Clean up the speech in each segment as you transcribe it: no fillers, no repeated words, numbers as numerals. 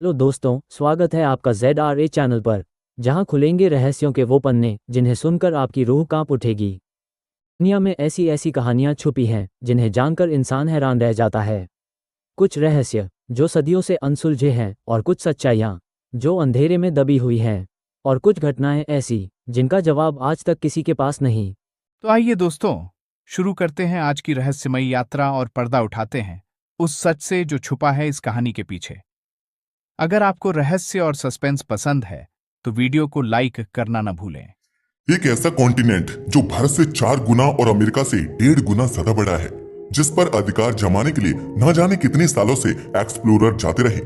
Hello दोस्तों, स्वागत है आपका ZRA चैनल पर, जहां खुलेंगे रहस्यों के वो पन्ने जिन्हें सुनकर आपकी रूह कांप उठेगी। दुनिया में ऐसी ऐसी कहानियां छुपी हैं जिन्हें जानकर इंसान हैरान रह जाता है। कुछ रहस्य जो सदियों से अनसुलझे हैं, और कुछ सच्चाइयां जो अंधेरे में दबी हुई हैं, और कुछ घटनाएं ऐसी जिनका जवाब आज तक किसी के पास नहीं। तो आइए दोस्तों, शुरू करते हैं आज की रहस्यमयी यात्रा और पर्दा उठाते हैं उस सच से जो छुपा है इस कहानी के पीछे। अगर आपको रहस्य और सस्पेंस पसंद है तो वीडियो को लाइक करना न भूलें। एक ऐसा कॉन्टिनेंट जो भारत से 4 गुना और अमेरिका से 1.5 गुना ज्यादा बड़ा है, जिस पर अधिकार जमाने के लिए न जाने कितने सालों से एक्सप्लोरर जाते रहे,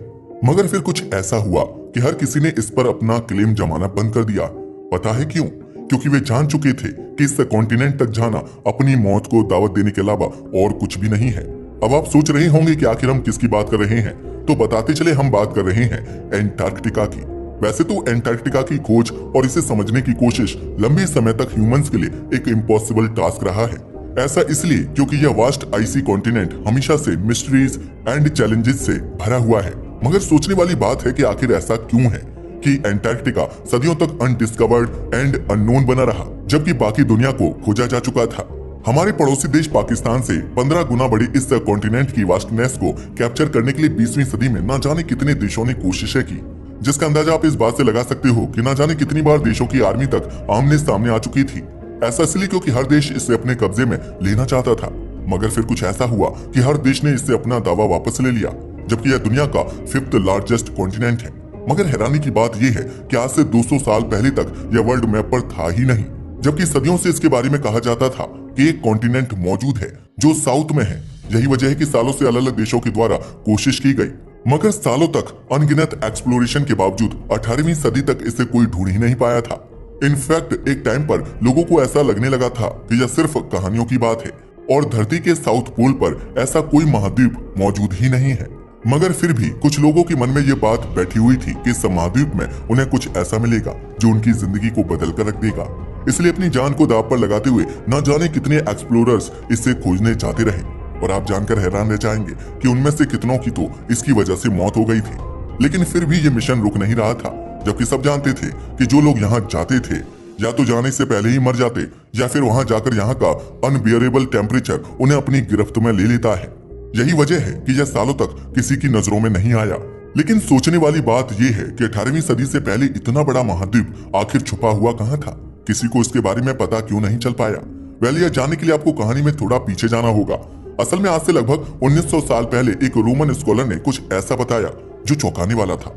मगर फिर कुछ ऐसा हुआ कि हर किसी ने इस पर अपना क्लेम जमाना बंद कर दिया। पता है क्यों? क्योंकि वे जान चुके थे कि इस कॉन्टिनेंट तक जाना अपनी मौत को दावत देने के अलावा और कुछ भी नहीं है। अब आप सोच रहे होंगे कि आखिर हम किसकी बात कर रहे हैं, तो बताते चले हम बात कर रहे हैं एंटार्कटिका की। वैसे तो एंटार्कटिका की खोज और इसे समझने की कोशिश लंबे समय तक ह्यूमंस के लिए एक इम्पॉसिबल टास्क रहा है। ऐसा इसलिए क्योंकि यह वास्ट आइसी कॉन्टिनेंट हमेशा से मिस्ट्रीज एंड चैलेंजेस से भरा हुआ है। मगर सोचने वाली बात है कि आखिर ऐसा क्यों है कि एंटार्कटिका सदियों तक अनडिस्कवर्ड एंड अननोन बना रहा, जबकि बाकी दुनिया को खोजा जा चुका था। हमारे पड़ोसी देश पाकिस्तान से 15 गुना बड़ी इस कॉन्टिनेंट की वास्टनेस को कैप्चर करने के लिए 20वीं सदी में न जाने कितने देशों ने कोशिशें की, जिसका अंदाजा आप इस बात से लगा सकते हो कि न जाने कितनी बार देशों की आर्मी तक आमने सामने आ चुकी थी। ऐसा इसलिए क्योंकि हर देश इसे अपने कब्जे में लेना चाहता था, मगर फिर कुछ ऐसा हुआ कि हर देश ने इससे अपना दावा वापस ले लिया, जबकि यह दुनिया का 5th लार्जेस्ट कॉन्टिनेंट है। मगर हैरानी की बात यह है कि आज से 200 साल पहले तक यह वर्ल्ड मैप पर था ही नहीं, जबकि सदियों से इसके बारे में कहा जाता था कि एक कॉन्टिनेंट मौजूद है जो साउथ में है। यही वजह है कि सालों से अलग अलग देशों के द्वारा कोशिश की गई, मगर सालों तक अनगिनत एक्सप्लोरेशन के बावजूद 18वीं सदी तक इसे कोई ढूंढ ही नहीं पाया था। इनफैक्ट एक टाइम पर लोगों को ऐसा लगने लगा था कि यह सिर्फ कहानियों की बात है और धरती के साउथ पोल पर ऐसा कोई महाद्वीप मौजूद ही नहीं है। मगर फिर भी कुछ लोगों के मन में यह बात बैठी हुई थी कि इस महाद्वीप में उन्हें कुछ ऐसा मिलेगा जो उनकी जिंदगी को बदल कर रख देगा। इसलिए अपनी जान को दांव पर लगाते हुए न जाने कितने एक्सप्लोरर्स इसे खोजने जाते रहे, और आप जानकर हैरान रह जाएंगे कि उनमें से कितनों की तो इसकी वजह से मौत हो गई थी। लेकिन फिर भी ये मिशन रुक नहीं रहा था, जबकि सब जानते थे कि जो लोग यहाँ जाते थे या तो जाने से पहले ही मर जाते, या फिर वहां जाकर यहाँ का अनबियरेबल टेम्परेचर उन्हें अपनी गिरफ्त में ले लेता है। यही वजह है कि यह सालों तक किसी की नजरों में नहीं आया। लेकिन सोचने वाली बात यह है कि 18वीं सदी से पहले इतना बड़ा महाद्वीप आखिर छुपा हुआ कहाँ था? किसी को इसके बारे में पता क्यों नहीं चल पाया? वेल, यह जानने के लिए आपको कहानी में थोड़ा पीछे जाना होगा। असल में आज से लगभग 1900 साल पहले एक रोमन स्कॉलर ने कुछ ऐसा बताया जो चौंकाने वाला था।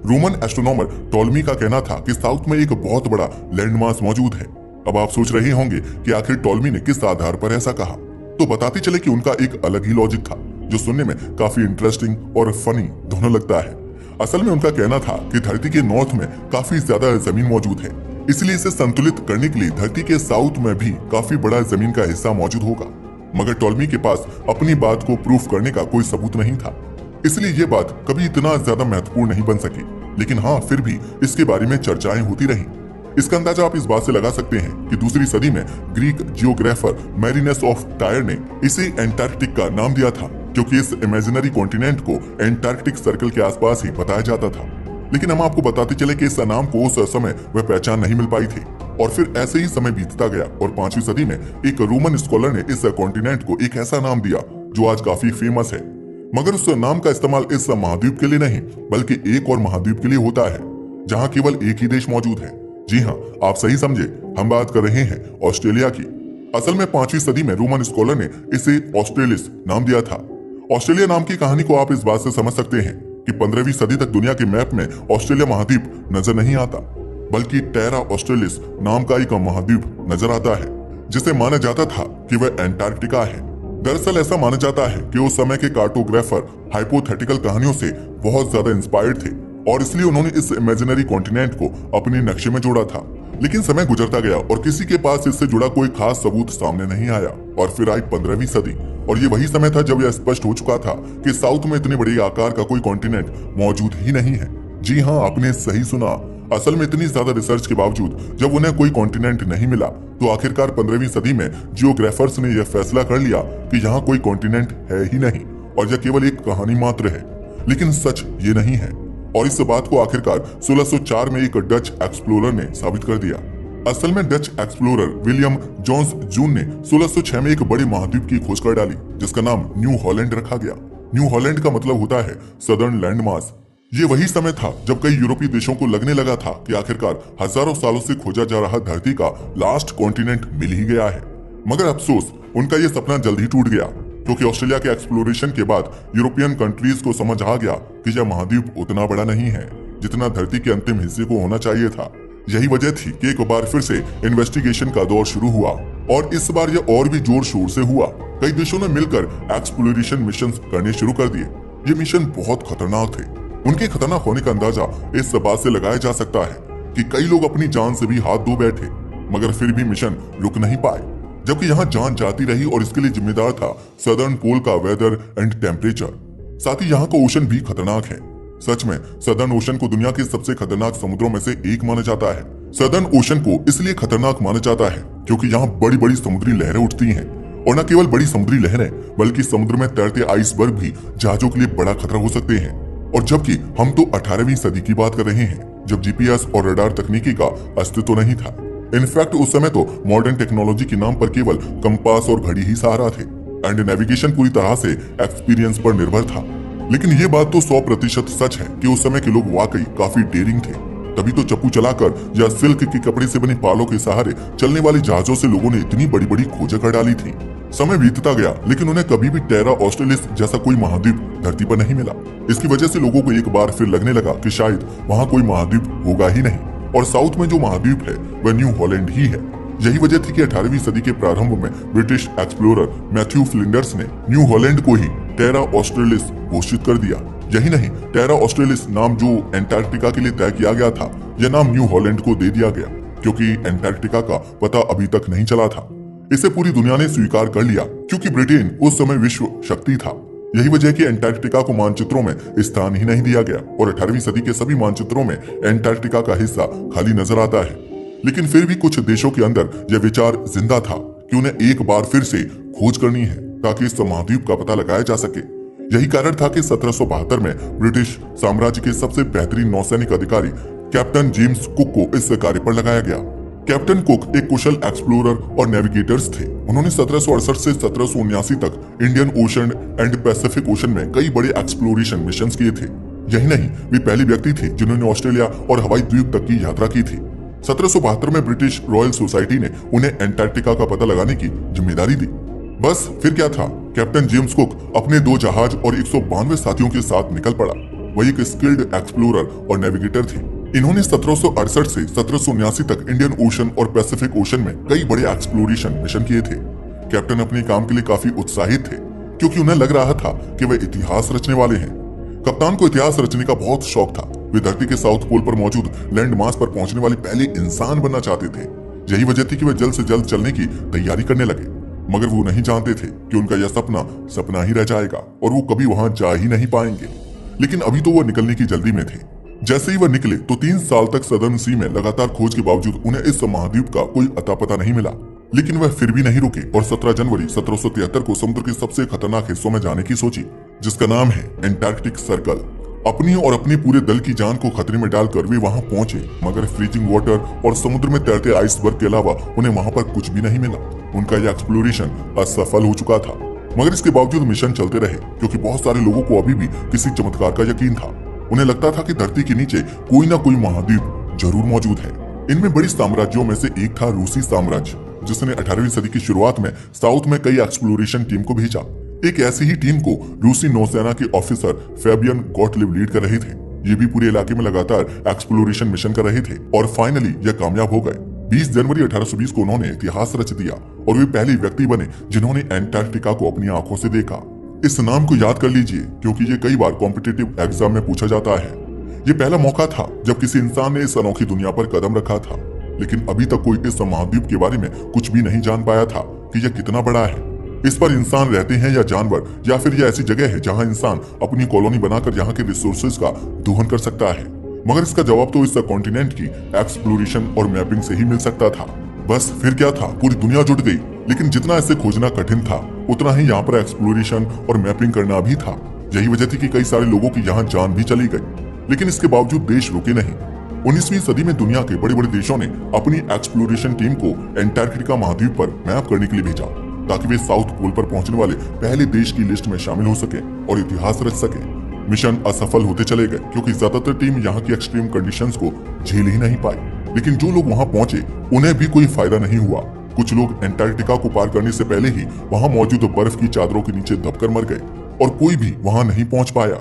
रोमन एस्ट्रोनॉमर टॉलमी का कहना था कि साउथ में एक बहुत बड़ा लैंडमास मौजूद है। अब आप सोच रहे होंगे कि आखिर टॉलमी ने किस आधार पर ऐसा कहा, तो बताते चले कि उनका एक अलग ही लॉजिक था जो सुनने में काफी इंटरेस्टिंग और फनी दोनों लगता है। असल में उनका कहना था कि धरती के नॉर्थ में काफी ज्यादा जमीन मौजूद है, इसलिए इसे संतुलित करने के लिए धरती के साउथ में भी काफी बड़ा जमीन का हिस्सा मौजूद होगा। मगर टॉलमी के पास अपनी बात को प्रूफ करने का कोई सबूत नहीं था, इसलिए ये बात कभी इतना ज्यादा महत्वपूर्ण नहीं बन सकी। लेकिन हाँ, फिर भी इसके बारे में चर्चाएं होती रहीं। इसका अंदाजा आप इस बात से लगा सकते हैं कि दूसरी सदी में ग्रीक जियोग्राफर मैरिनस ऑफ टायर ने इसे एंटार्कटिक का नाम दिया था, क्योंकि इस इमेजिनरी कॉन्टिनेंट को एंटार्कटिक सर्कल के आसपास ही बताया जाता था। लेकिन हम आपको बताते चले कि इस नाम को उस समय वह पहचान नहीं मिल पाई थी, और फिर ऐसे ही समय बीतता गया और 5वीं सदी में एक रोमन स्कॉलर ने इस कॉन्टिनेंट को एक ऐसा नाम दिया जो आज काफी फेमस है। मगर उस नाम का इस्तेमाल इस महाद्वीप के लिए नहीं, बल्कि एक और महाद्वीप के लिए होता है जहाँ केवल एक ही देश मौजूद है। जी हाँ, आप सही समझे, हम बात कर रहे हैं ऑस्ट्रेलिया की। असल में 5वीं सदी में रोमन स्कॉलर ने इसे ऑस्ट्रेलिस नाम दिया था। ऑस्ट्रेलिया नाम की कहानी को आप इस बात से समझ सकते हैं कि 15वीं सदी तक दुनिया के मैप में ऑस्ट्रेलिया महाद्वीप नजर नहीं आता, बल्कि टेरा ऑस्ट्रेलिस नाम का एक महाद्वीप नजर आता है, जिसे माना जाता था कि वह एंटार्कटिका है। दरअसल ऐसा माना जाता है कि उस समय के कार्टोग्राफर हाइपोथेटिकल कहानियों से बहुत ज्यादा इंस्पायर्ड थे, और इसलिए उन्होंने इस इमेजिनरी कॉन्टिनेंट को अपने नक्शे में जोड़ा था। लेकिन समय गुजरता गया और किसी के पास इससे जुड़ा कोई खास सबूत सामने नहीं आया, और फिर आई 15वीं सदी, और ये वही समय था जब यह स्पष्ट हो चुका था कि साउथ में इतने बड़े आकार का कोई कॉन्टिनेंट मौजूद ही नहीं है। जी हाँ, आपने सही सुना। असल में इतनी ज्यादा रिसर्च के बावजूद जब उन्हें कोई कॉन्टिनेंट नहीं मिला, तो आखिरकार 15वीं सदी में जियोग्राफर्स ने यह फैसला कर लिया कि यहाँ कोई कॉन्टिनेंट है ही नहीं, और यह केवल एक कहानी मात्र है। लेकिन सच ये नहीं है। और इस बात को आखिरकार 1604 में एक डच एक्सप्लोरर ने साबित कर दिया। असल में डच एक्सप्लोरर विलियम जोन्स जून ने 1606 में एक बड़े महाद्वीप की खोज कर डाली, जिसका नाम न्यू हॉलैंड रखा गया। न्यू हॉलैंड का मतलब होता है सदर्न लैंड मास। ये वही समय था जब कई यूरोपीय देशों को लगने लगा था कि आखिरकार हजारों सालों से खोजा जा रहा धरती का लास्ट कॉन्टिनेंट मिल ही गया है। मगर अफसोस, उनका ये सपना जल्द ही टूट गया, क्योंकि ऑस्ट्रेलिया के एक्सप्लोरेशन के बाद यूरोपियन कंट्रीज को समझ आ गया कि यह महाद्वीप उतना बड़ा नहीं है जितना धरती के अंतिम हिस्से को होना चाहिए था। यही वजह थी कि एक बार फिर से इन्वेस्टिगेशन का दौर शुरू हुआ, और इस बार यह और भी जोर शोर से हुआ। कई देशों ने मिलकर एक्सप्लोरेशन मिशन करने शुरू कर दिए। ये मिशन बहुत खतरनाक थे। उनके खतरनाक होने का अंदाजा इस बात से लगाया जा सकता है कि कई लोग अपनी जान से भी हाथ धो बैठे, मगर फिर भी मिशन रुक नहीं पाए, जबकि यहाँ जान जाती रही। और इसके लिए जिम्मेदार था सदर्न पोल का वेदर एंड टेम्परेचर। साथ ही यहाँ का ओशन भी खतरनाक है। सच में सदर्न ओशन को दुनिया के सबसे खतरनाक समुद्रों में से एक माना जाता है। सदर्न ओशन को इसलिए खतरनाक माना जाता है क्योंकि यहाँ बड़ी बड़ी समुद्री लहरें उठती हैं, और न केवल बड़ी समुद्री लहरें बल्कि समुद्र में तैरते आइसबर्ग भी जहाजों के लिए बड़ा खतरा हो सकते हैं। और जबकि हम तो 18वीं सदी की बात कर रहे हैं, जब जीपीएस और रडार तकनीकी का अस्तित्व नहीं था। इनफैक्ट उस समय तो मॉडर्न टेक्नोलॉजी के नाम पर केवल कंपास और घड़ी ही सहारा थे, एंड नेविगेशन पूरी तरह से एक्सपीरियंस पर निर्भर था। लेकिन ये बात तो 100% सच है कि उस समय के लोग वाकई काफी डेयरिंग थे। तभी तो चप्पू चलाकर या सिल्क के कपड़े से बने पालों के सहारे चलने वाली जहाजों से लोगों ने इतनी बड़ी बड़ी खोजें कर डाली थी। समय बीतता गया, लेकिन उन्हें कभी भी टेरा ऑस्ट्रेलिस जैसा कोई महाद्वीप धरती पर नहीं मिला। इसकी वजह से लोगों को एक बार फिर लगने लगा कि शायद वहाँ कोई महाद्वीप होगा ही नहीं, और साउथ में जो महाद्वीप है वह न्यू हॉलैंड ही है। यही वजह थी कि 18वीं सदी के प्रारंभ में ब्रिटिश एक्सप्लोरर मैथ्यू फ्लिंडर्स ने न्यू हॉलैंड को ही टेरा ऑस्ट्रेलिस घोषित कर दिया। यही नहीं, टेरा ऑस्ट्रेलिस नाम जो एंटार्क्टिका के लिए तय किया गया था, यह नाम न्यू हॉलैंड को दे दिया गया, क्योंकि एंटार्क्टिका का पता अभी तक नहीं चला था। इसे पूरी दुनिया ने स्वीकार कर लिया, क्योंकि ब्रिटेन उस समय विश्व शक्ति था। यही वजह कि एंटार्क्टिका को मानचित्रों में स्थान ही नहीं दिया गया, और 18वीं सदी के सभी मानचित्रों में एंटार्क्टिका का हिस्सा खाली नजर आता है। लेकिन फिर भी कुछ देशों के अंदर यह विचार जिंदा था कि उन्हें एक बार फिर से खोज करनी है ताकि इस महाद्वीप का पता लगाया जा सके। यही कारण था कि 1772 में ब्रिटिश साम्राज्य के सबसे बेहतरीन नौसैनिक अधिकारी कैप्टन जेम्स कुक को इस कार्य पर लगाया गया। कैप्टन कुक एक कुशल एक्सप्लोरर और नेविगेटर्स थे। उन्होंने 1768 से 1779 तक Indian ocean and Pacific ocean में कई बड़े एक्सप्लोरेशन मिशन किए थे। यही नहीं, वे पहले व्यक्ति थे जिन्होंने ऑस्ट्रेलिया और हवाई द्वीप तक की यात्रा की थी। 1772 में ब्रिटिश रॉयल सोसाइटी ने उन्हें एंटार्क्टिका का पता लगाने की जिम्मेदारी दी। बस फिर क्या था, कैप्टन जेम्स कुक अपने 2 जहाज और 192 साथियों के साथ निकल पड़ा। वह एक स्किल्ड एक्सप्लोरर और नेविगेटर थे। इन्होंने 1768 से 1779 तक इंडियन ओशन और पैसिफिक ओशन में कई बड़े एक्सप्लोरेशन मिशन किए थे। कैप्टन अपने काम के लिए काफी उत्साहित थे, क्योंकि उन्हें लग रहा था कि वे इतिहास रचने वाले हैं। कप्तान को इतिहास रचने का बहुत शौक था। वे धरती के साउथ पोल पर मौजूद लैंड मास पर पहुंचने वाले पहले इंसान बनना चाहते थे। यही वजह थी कि वे जल्द से जल्द चलने की तैयारी करने लगे, मगर वो नहीं जानते थे कि उनका यह सपना सपना ही रह जाएगा और वो कभी वहां जा ही नहीं पाएंगे। लेकिन अभी तो वो निकलने की जल्दी में थे। जैसे ही वह निकले तो 3 साल तक सदर्न सी में लगातार खोज के बावजूद उन्हें इस महाद्वीप का कोई अता पता नहीं मिला। लेकिन वह फिर भी नहीं रुके और 17 जनवरी 1773 को समुद्र के सबसे खतरनाक हिस्सों में जाने की सोची, जिसका नाम है एंटार्क्टिक सर्कल। अपनी और अपने पूरे दल की जान को खतरे में डालकर वे वहां पहुंचे, मगर फ्रीजिंग वाटर और समुद्र में तैरते आइसबर्ग के अलावा उन्हें वहां पर कुछ भी नहीं मिला। उनका यह एक्सप्लोरेशन असफल हो चुका था, मगर इसके बावजूद मिशन चलते रहे, क्योंकि बहुत सारे लोगों को अभी भी किसी चमत्कार का यकीन था। उन्हें लगता था कि धरती के नीचे कोई ना कोई महाद्वीप जरूर मौजूद है। इनमें बड़ी साम्राज्यों में से एक था रूसी साम्राज्य, जिसने 18वीं सदी की शुरुआत में साउथ में कई एक्सप्लोरेशन टीम को भेजा। एक ऐसी ही टीम को रूसी नौसेना के ऑफिसर फेबियन गॉटलिब लीड कर रहे थे। ये भी पूरे इलाके में लगातार एक्सप्लोरेशन मिशन कर रहे थे और फाइनली यह कामयाब हो गए। 20 जनवरी 1820 को उन्होंने इतिहास रच दिया और वे पहले व्यक्ति बने जिन्होंने एंटार्क्टिका को अपनी आंखों से देखा। इस नाम को याद कर लीजिए, क्योंकि ये कई बार कॉम्पिटिटिव एग्जाम में पूछा जाता है। ये पहला मौका था जब किसी इंसान ने इस अनोखी दुनिया पर कदम रखा था, लेकिन अभी तक कोई इस महाद्वीप के बारे में कुछ भी नहीं जान पाया था कि यह कितना बड़ा है। इस पर इंसान रहते हैं या जानवर, या फिर यह ऐसी जगह है जहां इंसान अपनी कॉलोनी बनाकर यहाँ के रिसोर्सेज का दोहन कर सकता है। मगर इसका जवाब तो इस कॉन्टिनेंट की एक्सप्लोरेशन और मैपिंग से ही मिल सकता था। बस फिर क्या था, पूरी दुनिया जुट गई, लेकिन जितना इसे खोजना कठिन था उतना ही यहाँ पर एक्सप्लोरेशन और मैपिंग करना भी था। यही वजह थी कि कई सारे लोगों की यहाँ जान भी चली गई। लेकिन इसके बावजूद देश रुके नहीं। 19वीं सदी में दुनिया के बड़े बड़े देशों ने अपनी एक्सप्लोरेशन टीम को एंटार्क्टिका महाद्वीप पर मैप करने के लिए भेजा, ताकि वे साउथ पोल पर पहुंचने वाले पहले देश की लिस्ट में शामिल हो सके और इतिहास रच सके। मिशन असफल होते चले गए क्योंकि ज्यादातर टीम यहाँ की एक्सट्रीम कंडीशंस को झेल ही नहीं पाई। लेकिन जो लोग वहाँ पहुंचे उन्हें भी कोई फायदा नहीं हुआ। कुछ लोग एंटार्क्टिका को पार करने से पहले ही वहाँ मौजूद बर्फ की चादरों के नीचे दबकर मर गए और कोई भी वहाँ नहीं पहुंच पाया।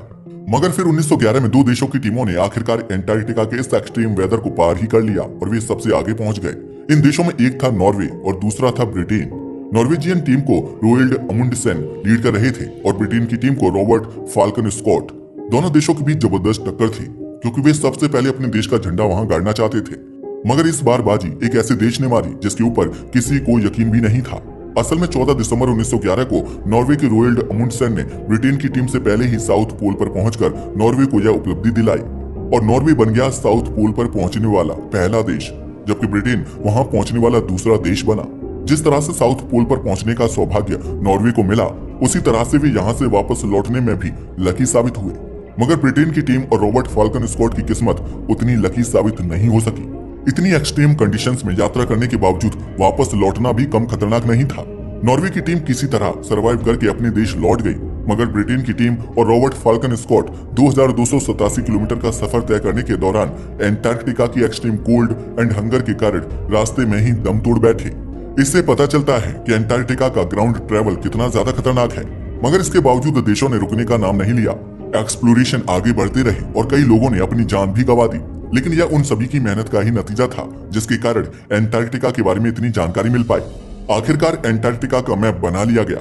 मगर फिर 1911 में 2 देशों की टीमों ने आखिरकार एंटार्क्टिका के इस एक्सट्रीम वेदर को पार ही कर लिया और वे सबसे आगे पहुंच गए। इन देशों में एक था नॉर्वे और दूसरा था ब्रिटेन। नॉर्वेजियन टीम को रोएल्ड अमुंडसेन लीड कर रहे थे और ब्रिटेन की टीम को रॉबर्ट फाल्कन स्कॉट। दोनों देशों के बीच जबरदस्त टक्कर थी क्योंकि वे सबसे पहले अपने देश का झंडा वहां गाड़ना चाहते थे। मगर इस बार बाजी एक ऐसे देश ने मारी जिसके ऊपर किसी को यकीन भी नहीं था। असल में 14 दिसंबर 1911 को नॉर्वे के रोएल्ड अमुंडसेन ने ब्रिटेन की टीम से पहले ही साउथ पोल पर पहुंचकर नॉर्वे को यह उपलब्धि दिलाई और नॉर्वे बन गया साउथ पोल पर पहुंचने वाला पहला देश, जबकि ब्रिटेन वहां पहुंचने वाला दूसरा देश बना। जिस तरह से साउथ पोल पर पहुंचने का सौभाग्य नॉर्वे को मिला, उसी तरह से वे यहाँ से वापस लौटने में भी लकी साबित हुए। मगर ब्रिटेन की टीम और रॉबर्ट फाल्कन स्कॉट की किस्मत उतनी लकी साबित नहीं हो सकी। इतनी एक्सट्रीम कंडीशंस में यात्रा करने के बावजूद वापस लौटना भी कम खतरनाक नहीं था। नॉर्वे की टीम किसी तरह सरवाइव करके अपने देश लौट गई, मगर ब्रिटेन की टीम और रॉबर्ट फाल्कन स्कॉट 2287 किलोमीटर का सफर तय करने के दौरान एंटार्क्टिका की एक्सट्रीम कोल्ड एंड हंगर के कारण रास्ते में ही दम तोड़ बैठे। इससे पता चलता है कि एंटार्क्टिका का ग्राउंड ट्रेवल कितना ज्यादा खतरनाक है। मगर इसके बावजूद देशों ने रुकने का नाम नहीं लिया। एक्सप्लोरेशन आगे बढ़ते रहे और कई लोगों ने अपनी जान भी गंवा दी। लेकिन यह उन सभी की मेहनत का ही नतीजा था जिसके कारण एंटार्क्टिका के बारे में इतनी जानकारी मिल पाई। आखिरकार एंटार्क्टिका का मैप बना लिया गया।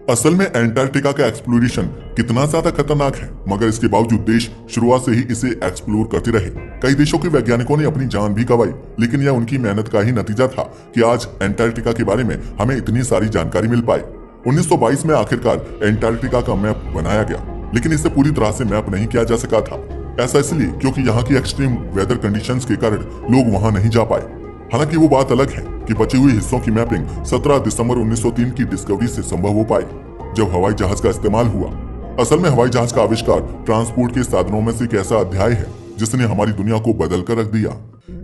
असल में एंटार्क्टिका का एक्सप्लोरेशन कितना ज्यादा खतरनाक है, मगर इसके बावजूद देश शुरुआत से ही इसे एक्सप्लोर करते रहे। कई देशों के वैज्ञानिकों ने अपनी जान भी गंवाई, लेकिन यह उनकी मेहनत का ही नतीजा था कि आज एंटार्क्टिका के बारे में हमें इतनी सारी जानकारी मिल पाई। 1922 में आखिरकार एंटार्क्टिका का मैप बनाया गया, लेकिन इसे पूरी तरह से मैप नहीं किया जा सका था। ऐसा इसलिए क्योंकि यहाँ की एक्सट्रीम वेदर कंडीशंस के कारण लोग वहाँ नहीं जा पाए। हालांकि वो बात अलग है कि बचे हुए हिस्सों की मैपिंग 17 दिसंबर 1903 की डिस्कवरी से संभव हो पाई, जब हवाई जहाज का इस्तेमाल हुआ। असल में हवाई जहाज का आविष्कार ट्रांसपोर्ट के साधनों में से एक ऐसा अध्याय है जिसने हमारी दुनिया को बदल कर रख दिया।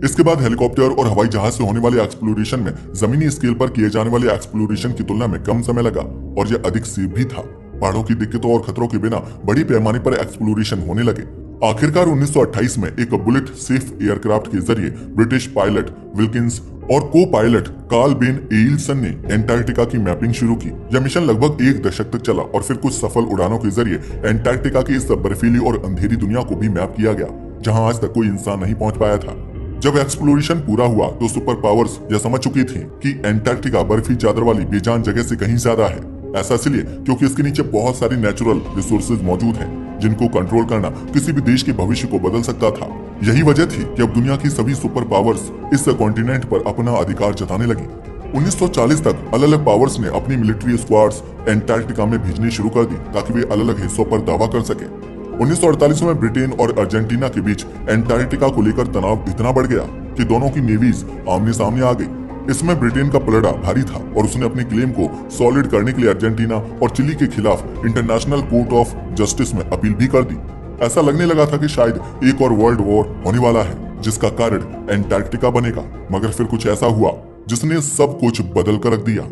इसके बाद हेलीकॉप्टर और हवाई जहाज से होने वाले एक्सप्लोरेशन में जमीनी स्केल पर किए जाने वाले एक्सप्लोरेशन की तुलना में कम समय लगा और यह अधिक सेफ भी था। पहाड़ों की दिक्कतों और खतरों के बिना बड़ी पैमाने पर एक्सप्लोरेशन होने लगे। आखिरकार 1928 में एक बुलेट सेफ एयरक्राफ्ट के जरिए ब्रिटिश पायलट विल्किंस और को पायलट कार्ल बेन एइल्सन ने एंटार्क्टिका की मैपिंग शुरू की। यह मिशन लगभग 1 दशक तक चला और फिर कुछ सफल उड़ानों के जरिए एंटार्क्टिका की इस बर्फीली और अंधेरी दुनिया को भी मैप किया गया, जहां आज तक कोई इंसान नहीं पहुंच पाया था। जब एक्सप्लोरेशन पूरा हुआ तो सुपर पावर्स यह समझ चुकी थी कि एंटार्क्टिका बर्फी चादर वाली बेजान जगह से कहीं ज्यादा है। ऐसा इसलिए क्योंकि इसके नीचे बहुत सारी नेचुरल रिसोर्सेज मौजूद हैं, जिनको कंट्रोल करना किसी भी देश के भविष्य को बदल सकता था। यही वजह थी कि अब दुनिया की सभी सुपर पावर्स इस कॉन्टिनेंट पर अपना अधिकार जताने लगी। 1940 तक अलग अलग पावर्स ने अपनी मिलिट्री स्क्वाड्स एंटार्क्टिका में भेजनी शुरू कर दी ताकि वे अलग अलग हिस्सों पर दावा कर सके। 1948 में ब्रिटेन और अर्जेंटीना के बीच एंटार्क्टिका को लेकर तनाव इतना बढ़ गया कि दोनों की नेवीज आमने सामने आ गई। इसमें ब्रिटेन का पलड़ा भारी था और उसने अपने क्लेम को सॉलिड करने के लिए अर्जेंटीना और चिली के खिलाफ इंटरनेशनल कोर्ट ऑफ जस्टिस में अपील भी कर दी। ऐसा लगने लगा था कि शायद एक और वर्ल्ड वॉर होने वाला है, जिसका कारण एंटार्क्टिका बनेगा। मगर फिर कुछ ऐसा हुआ जिसने सब कुछ बदल कर रख दिया।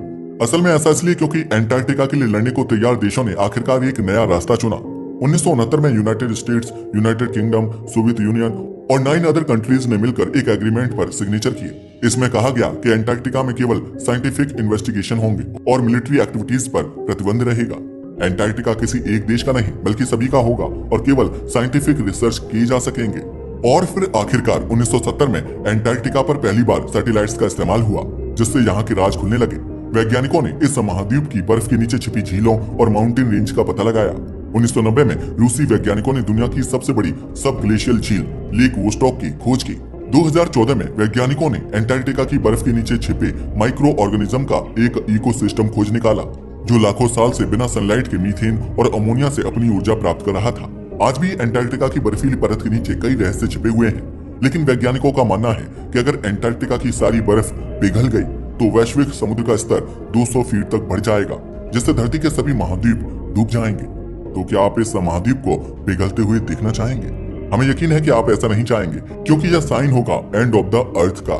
असल में ऐसा इसलिए क्योंकि एंटार्क्टिका के लिए लड़ने को तैयार देशों ने आखिरकार एक नया रास्ता चुना। 1969 में United states, United kingdom, Soviet union और 9 अदर कंट्रीज ने मिलकर एक एग्रीमेंट पर सिग्नेचर किए। इसमें कहा गया कि एंटार्क्टिका में केवल साइंटिफिक इन्वेस्टिगेशन होंगे और मिलिट्री एक्टिविटीज पर प्रतिबंध रहेगा। एंटार्क्टिका किसी एक देश का नहीं बल्कि सभी का होगा और केवल साइंटिफिक रिसर्च किए जा सकेंगे। और फिर आखिरकार 1970 में एंटार्क्टिका पर पहली बार सैटेलाइट्स का इस्तेमाल हुआ, जिससे यहाँ के राज खुलने लगे। वैज्ञानिकों ने इस महाद्वीप की बर्फ के नीचे छिपी झीलों और माउंटेन रेंज का पता लगाया। 1990 में रूसी वैज्ञानिकों ने दुनिया की सबसे बड़ी सब ग्लेशियल झील लेक वोस्टॉक की खोज की। 2014 में वैज्ञानिकों ने एंटार्क्टिका की बर्फ के नीचे छिपे माइक्रो ऑर्गेनिज्म का एक इकोसिस्टम खोज निकाला, जो लाखों साल से बिना सनलाइट के मीथेन और अमोनिया से अपनी ऊर्जा प्राप्त कर रहा था। आज भी एंटार्क्टिका की बर्फीली परत के नीचे कई रहस्य छिपे हुए हैं, लेकिन वैज्ञानिकों का मानना है कि अगर एंटार्क्टिका की सारी बर्फ पिघल गई तो वैश्विक समुद्र का स्तर 200 फीट तक बढ़ जाएगा, जिससे धरती के सभी महाद्वीप डूब जाएंगे। तो क्या आप इस महाद्वीप को पिघलते हुए देखना चाहेंगे? हमें यकीन है कि आप ऐसा नहीं चाहेंगे, क्योंकि यह साइन होगा एंड ऑफ द अर्थ का।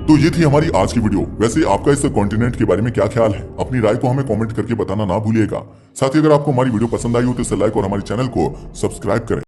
तो ये थी हमारी आज की वीडियो। वैसे आपका इस कॉन्टिनेंट के बारे में क्या ख्याल है? अपनी राय को हमें कमेंट करके बताना ना भूलिएगा। साथ ही अगर आपको हमारी वीडियो पसंद आई हो तो इसे लाइक और हमारे चैनल को सब्सक्राइब करें।